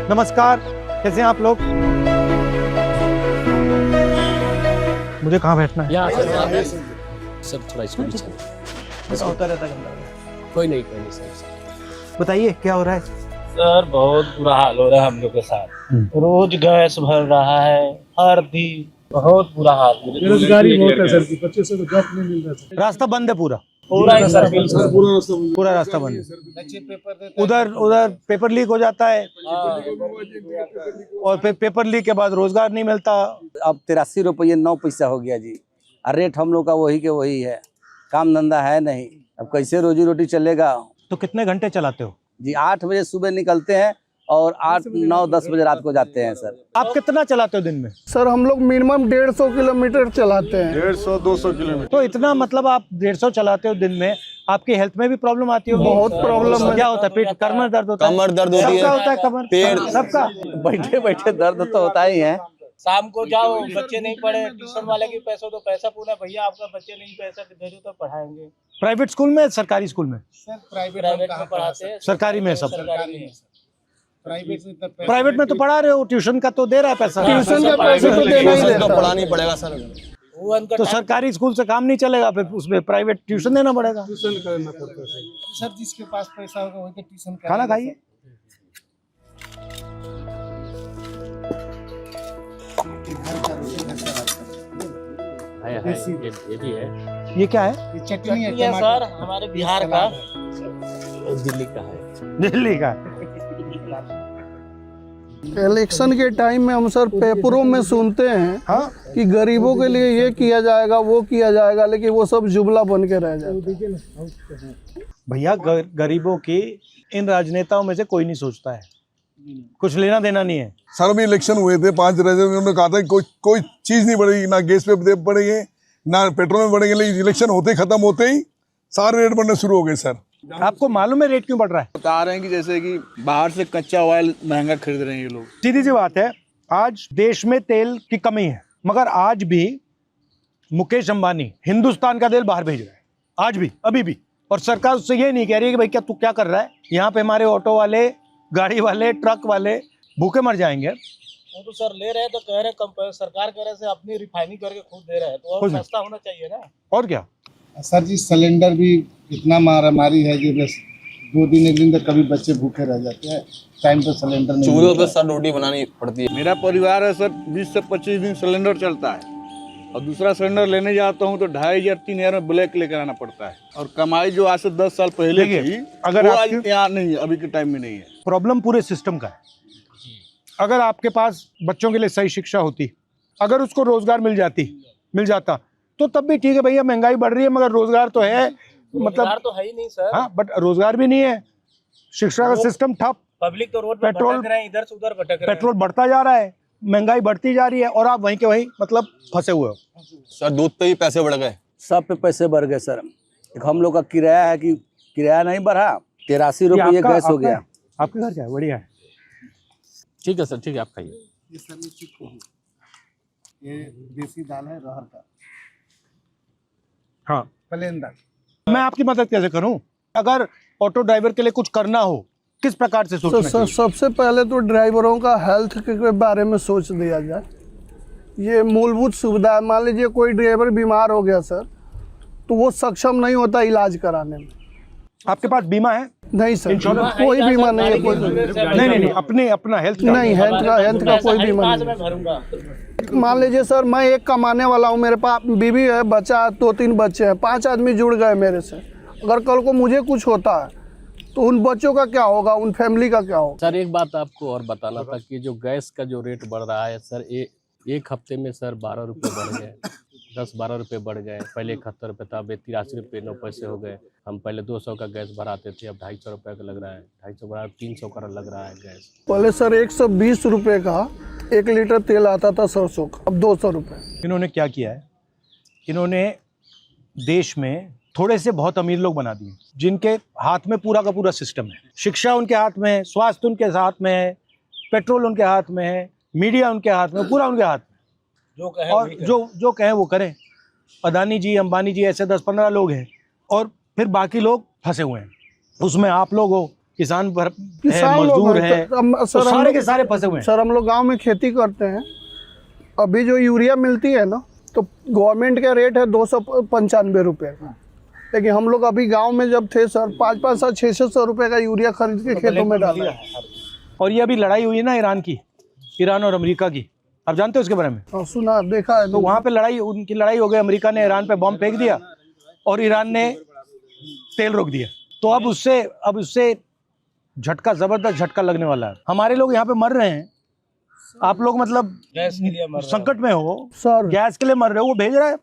नमस्कार, कैसे हैं आप लोग? मुझे कहाँ बैठना है? सर थोड़ा इसको पीछे ऐसा होता रहता है। कोई नहीं सर। बताइए क्या हो रहा है? सर बहुत बुरा हाल हो रहा है हम लोग के साथ। रोज गैस भर रहा है, हर दिन बहुत बुरा हाल। बेरोजगारी बहुत है सर, बच्चे से तो जॉब नहीं मिल रहा है। रास्ता बंद है पूरा ही सर पूरा रास्ता बंद है। उधर पेपर लीक हो जाता है और फिर पेपर लीक के बाद रोजगार नहीं मिलता। अब 83 रुपये 9 पैसा हो गया जी। और रेट हम लोग का वही के वही है, काम धंधा है नहीं, अब कैसे रोजी रोटी चलेगा? तो कितने घंटे चलाते हो जी 8 बजे सुबह निकलते हैं और 8, 9, 10 बजे रात को जाते हैं सर। आप कितना चलाते हो दिन में? सर हम लोग मिनिमम 150 किलोमीटर चलाते हैं। 150-200 किलोमीटर। तो इतना मतलब आप 150 चलाते हो दिन में, आपकी हेल्थ में भी प्रॉब्लम आती है? बहुत प्रॉब्लम है। क्या होता है? पेट, कमर दर्द होता है? कमर दर्द होती है, सबका होता है, कमर पेट, सबका। बैठे बैठे दर्द तो होता ही है। शाम को जाओ, बच्चे नहीं पढ़े, ट्यूशन वाले की पैसा तो पैसा पूरा, भैया आपका बच्चे नहीं पैसा दे दो तो पढ़ाएंगे। प्राइवेट स्कूल में, सरकारी स्कूल में? सर प्राइवेट में पढ़ाते हैं। सरकारी में सब? सरकारी में। प्राइवेट में तो पढ़ा रहे हो, ट्यूशन का तो दे रहा है पैसा। ट्यूशन का पैसा तो देना ही तो देता पढ़ाना ही पड़ेगा सर। वो उनका तो सरकारी स्कूल से काम नहीं चलेगा, फिर उसमें प्राइवेट ट्यूशन देना पड़ेगा। ट्यूशन करना पड़ता है सर जिसके पास पैसा होगा वही तो ट्यूशन खाना खाइए। ये भी है। ये क्या है? चटनी है सर, हमारे बिहार का, दिल्ली का है। दिल्ली का। इलेक्शन के टाइम में हम सर पेपरों में सुनते हैं हाँ, कि गरीबों के लिए ये किया जाएगा वो किया जाएगा, लेकिन वो सब जुमला बन के रह जाता है। भैया गरीबों की इन राजनेताओं में से कोई नहीं सोचता है, कुछ लेना देना नहीं है। सर अभी इलेक्शन हुए थे 5 राज्यों में, उन्होंने कहा था कोई चीज नहीं बढ़ेगी, ना गैस पे बढ़ेंगे ना पेट्रोल में बढ़ेंगे, लेकिन इलेक्शन होते खत्म होते ही सारे रेट बढ़ने शुरू हो गए सर। आपको मालूम है रेट क्यों बढ़ रहा है? बता रहे हैं कि जैसे कि बाहर से कच्चा ऑयल महंगा खरीद रहे हैं ये लोग। सीधी सी बात है, आज देश में तेल की कमी है, मगर आज भी मुकेश अंबानी हिंदुस्तान का तेल बाहर भेज रहा है, आज भी, अभी भी। और सरकार उससे ये नहीं कह रही है कि भाई क्या तू क्या कर रहा है, यहाँ पे हमारे ऑटो वाले, गाड़ी वाले, ट्रक वाले भूखे मर जाएंगे। वो तो सर ले रहे हैं तो कह रहे सरकार कह रहे से अपनी रिफाइनिंग करके खुद दे रहे हैं, तो और सस्ता होना चाहिए ना। और क्या सर जी, सिलेंडर भी इतना मारामारी है कि बस 2 दिन 1 दिन तक कभी बच्चे भूखे रह जाते हैं, टाइम पे सिलेंडर नहीं चूल्हों पे सर रोटी बनानी पड़ती है। मेरा परिवार है सर, 20 से 25 दिन सिलेंडर चलता है और दूसरा सिलेंडर लेने जाता हूँ तो 2500-3000 में ब्लैक लेकर आना पड़ता है। और कमाई जो आज से 10 साल पहले थी, अगर वो आज यहाँ नहीं है, अभी के टाइम में नहीं है। प्रॉब्लम पूरे सिस्टम का है। अगर आपके पास बच्चों के लिए सही शिक्षा होती, अगर उसको रोजगार मिल जाता तो तब भी ठीक है भैया, महंगाई बढ़ रही है मगर रोजगार तो है, मतलब तो है ही नहीं सर। हाँ, बट रोजगार भी नहीं है, शिक्षा का सिस्टम ठप, पब्लिक तो रोड पे भटक रहे हैं, इधर से उधर भटक रहे हैं। पेट्रोल बढ़ता जा रहा है, महंगाई बढ़ती जा रही है और आप वहीं के वहीं मतलब फंसे हुए हो। सर दूध पे ही पैसे बढ़ गए, सब पे पैसे बढ़ गए सर। एक हम लोग का किराया है कि किराया नहीं बढ़ा, 83 रुपये गैस हो गया। आपके घर क्या है? बढ़िया है। ठीक है सर, ठीक है, आप खाइए। ये देसी दाल है रहर का, हाँ, प्लेन दाल। मैं आपकी मदद कैसे करूं? अगर ऑटो ड्राइवर के लिए कुछ करना हो, किस प्रकार से सोचना चाहिए? सबसे पहले तो ड्राइवरों का हेल्थ के बारे में सोच दिया जाए। ये मूलभूत सुविधा है। मान लीजिए कोई ड्राइवर बीमार हो गया सर, तो वो सक्षम नहीं होता इलाज कराने में। आपके पास बीमा है? नहीं सर, इंश्योरेंस? कोई बीमा नहीं है। कोई नहीं, अपना हेल्थ का नहीं, हेल्थ का कोई बीमा नहीं। मान लीजिए सर, मैं एक कमाने वाला हूँ, मेरे पास बीवी है, बच्चा, 2-3 बच्चे हैं, 5 आदमी जुड़ गए मेरे से। अगर कल को मुझे कुछ होता है तो उन बच्चों का क्या होगा, उन फैमिली का क्या होगा? सर एक बात आपको और बताना था कि जो गैस का जो रेट बढ़ रहा है सर, एक हफ्ते में सर 12 रुपये बढ़ गए, 10-12 रुपये बढ़ गए। पहले 71 रुपये था, अब 83 रुपये 9 पैसे हो गए। हम पहले 200 का गैस भराते थे, अब 250 रुपये का लग रहा है, 250 बढ़ा 300 का लग रहा है गैस। पहले सर 120 रुपये का 1 लीटर तेल आता था सरसों का, अब 200 रुपये। इन्होंने क्या किया है? इन्होंने देश में थोड़े से बहुत अमीर लोग बना दिए, जिनके हाथ में पूरा का पूरा सिस्टम है। शिक्षा उनके हाथ में है, स्वास्थ्य उनके हाथ में है, पेट्रोल उनके हाथ में है, मीडिया उनके हाथ में, पूरा उनके हाथ में। और जो कहें वो करें। अदानी जी, अंबानी जी, ऐसे 10-15 लोग हैं और फिर बाकी लोग फंसे हुए हैं। उसमें आप लोग हो, किसान है, किसान लोग मजदूर हैं, है, तो हम- तो सर, हम सारे लोग- के सारे फंसे हुए हैं। सर हम लोग गांव में खेती करते हैं। अभी जो यूरिया मिलती है ना, तो गवर्नमेंट का रेट है 295 रुपये का, लेकिन हम लोग अभी गांव में जब थे सर 500 600 रुपये का यूरिया खरीद के खेतों में डाला है। और ये अभी लड़ाई हुई है ना ईरान की, ईरान और अमेरिका की, आप जानते हो उसके बारे में? हाँ, सुना देखा है। तो वहाँ पे लड़ाई, उनकी लड़ाई हो गई, अमेरिका ने ईरान पे बॉम्ब फेंक दिया और ईरान ने तेल रोक दिया। तो अब उससे झटका, जबरदस्त झटका लगने वाला है। हमारे लोग यहाँ पे मर रहे हैं, आप लोग मतलब गैस के लिए मर रहे संकट में हो, सर गैस के लिए मर रहे हो, वो भेज रहा है,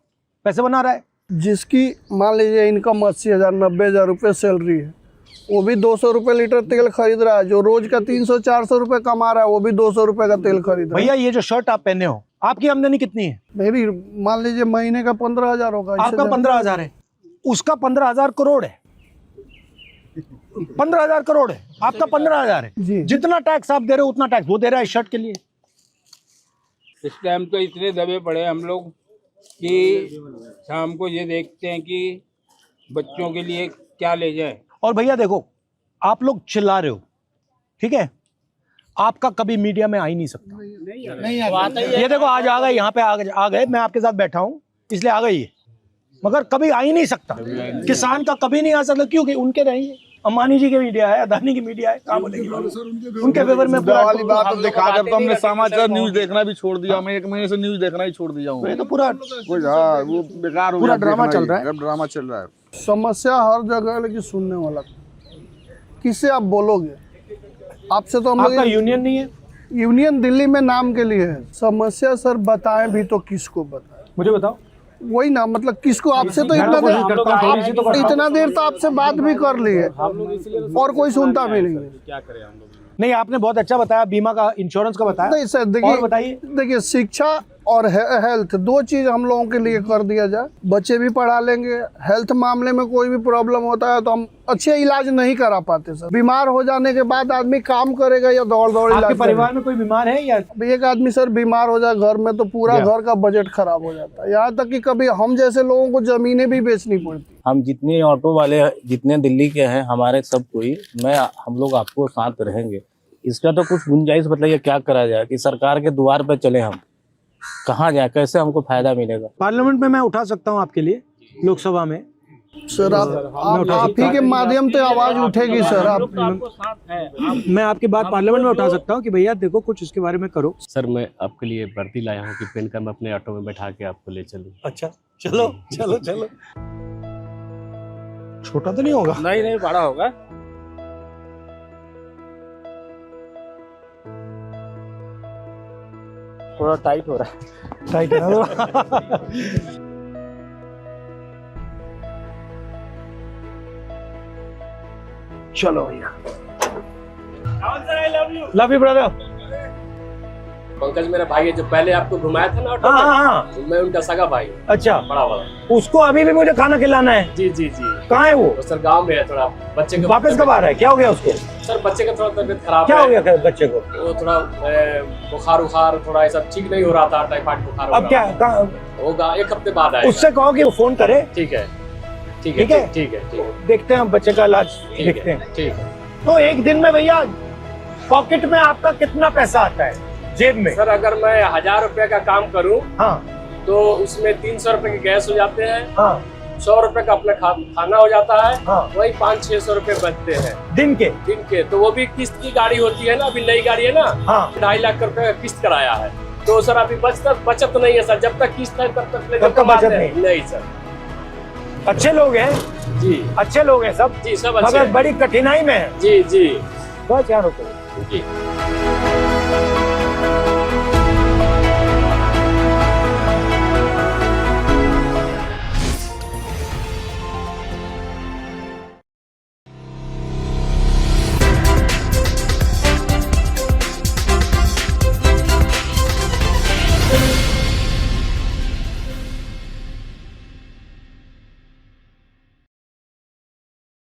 पैसे बना रहा है। जिसकी मान लीजिए इनकम 80,000 90,000 रुपये सैलरी है, वो भी 200 रुपये लीटर तेल खरीद रहा है। जो रोज का 300-400 रुपये कमा रहा है, वो भी 200 रुपये का तेल खरीद रहा है। भैया ये जो शर्ट आप पहने हो, आपकी आमदनी कितनी है? मेरी मान लीजिए महीने का 15,000 होगा। इससे आपका ज्यादा- 15,000 है, उसका 15,000 करोड़ है। 15,000 करोड़ है, आपका 15,000 है। जी। जितना टैक्स आप दे रहे हो उतना टैक्स वो दे रहा है इस शर्ट के लिए। इस टाइम तो इतने दबे पड़े हम लोग कि शाम को ये देखते हैं कि बच्चों के लिए क्या ले जाए। और भैया देखो, आप लोग चिल्ला रहे हो, ठीक है, आपका कभी मीडिया में आ ही नहीं सकता। ये देखो आज आ गए, यहाँ पे आ गए, मैं आपके साथ बैठा हूँ इसलिए आ गई है, मगर कभी आ ही नहीं सकता। किसान का कभी नहीं आ सकता, क्योंकि उनके रहेंगे, अंबानी जी की मीडिया है, अदानी की मीडिया है, कहाँ बोलेंगे उनके फेवर में पूरा वाली बात अब देखा, जब तो हमने समाचार न्यूज देखना भी छोड़ दिया, मैं 1 महीने से न्यूज देखना ही छोड़ दिया हूँ। ये तो पूरा हाँ, वो बेकार हो पूरा गया, ड्रामा देखना चल रहा है। ही, अब ड्रामा चल रहा है। समस्या हर जगह है, लेकिन सुनने वाला किससे आप बोलोगे? आपसे तो हम आपका लोग यूनियन नहीं है? यूनियन दिल्ली में नाम के लिए है। समस्या सर बताएं भी तो किसको बताएं? मुझे बताओ। वही ना, मतलब किसको? आपसे तो मैं इतना तो कोशिश करता हूँ, थोड़ी सी तो करता हूँ। इतना देर तो आपसे बात भी कर ली है और कोई सुनता भी नहीं है। क्या करें हम लोग? नहीं, आपने बहुत अच्छा बताया, बीमा का, इंश्योरेंस का बताया। नहीं सर, और बताइए। देखिए शिक्षा और हेल्थ दो चीज हम लोगों के लिए कर दिया जाए, बच्चे भी पढ़ा लेंगे। हेल्थ मामले में कोई भी प्रॉब्लम होता है तो हम अच्छे इलाज नहीं करा पाते सर। बीमार हो जाने के बाद आदमी काम करेगा या दौड़ आपके इलाज परिवार में कोई बीमार है या? अब एक आदमी सर बीमार हो जाए घर में तो पूरा घर का बजट खराब हो जाता है। यहाँ तक कि कभी हम जैसे लोगों को जमीनें भी बेचनी पड़ती। हम जितने ऑटो वाले जितने दिल्ली के हैं हमारे सब कोई, हम लोग आपको साथ रहेंगे। इसका तो कुछ गुंजाइश बताइए, क्या करा जाए कि सरकार के द्वार पे चले, हम कहाँ जाए, कैसे हमको फायदा मिलेगा? पार्लियामेंट में मैं उठा सकता हूँ आपके लिए, लोकसभा में सर आप ही के माध्यम से आवाज उठेगी सर। मैं आपकी बात पार्लियामेंट में उठा सकता हूँ कि भैया देखो कुछ इसके बारे में करो। सर मैं आपके लिए वर्दी लाया हूँ कि पेन का मैं अपने ऑटो में बैठा के आपको ले चलूँ। अच्छा चलो चलो चलो। छोटा तो नहीं होगा? नहीं बड़ा होगा। थोड़ा टाइट हो रहा है। टाइट है ना? चलो भैया, लव यू ब्रदर। पंकज मेरा भाई है, जो पहले आपको घुमाया था ना ऑटो हाँ में, हाँ हाँ। तो मैं उनका सगा भाई हूँ, अच्छा, बड़ा वाला। उसको अभी भी मुझे खाना खिलाना है। जी जी जी। कहाँ है वो? तो सर गांव में है, थोड़ा बच्चे को वापस कब आ रहा है? क्या हो गया उसको? सर बच्चे का थोड़ा तबीयत खराब क्या है। हो गया बच्चे को? वो थोड़ा बुखार थोड़ा ऐसा ठीक नहीं हो रहा था, टाइफाइड बुखार हो अब क्या रहा था। होगा 1 हफ्ते बाद आएगा। उससे कहो कि वो फोन करे। ठीक है ठीक ठीक है है? ठीक है ठीक है देखते हैं हम बच्चे का इलाज, ठीक देखते है हैं। ठीक है। तो एक दिन में भैया पॉकेट में आपका कितना पैसा आता है जेब में? सर अगर मैं 1000 रुपए का काम करूं हाँ तो उसमें 300 रुपए के गैस हो जाते हैं, हाँ 100 रुपए का अपना खाना हो जाता है, हाँ। वही 500-600 रुपए बचते हैं दिन के। तो वो भी किस्त की गाड़ी होती है ना, अभी नई गाड़ी है ना, हाँ 2.5 लाख रुपए का किस्त कराया है। तो सर अभी बचत नहीं है सर, जब तक किस्त है तब तक बचत नहीं सर। अच्छे लोग हैं जी, अच्छे लोग हैं सब जी सब मगर अच्छे हैं। बड़ी कठिनाई में है। जी जी बस यार रुको। जी।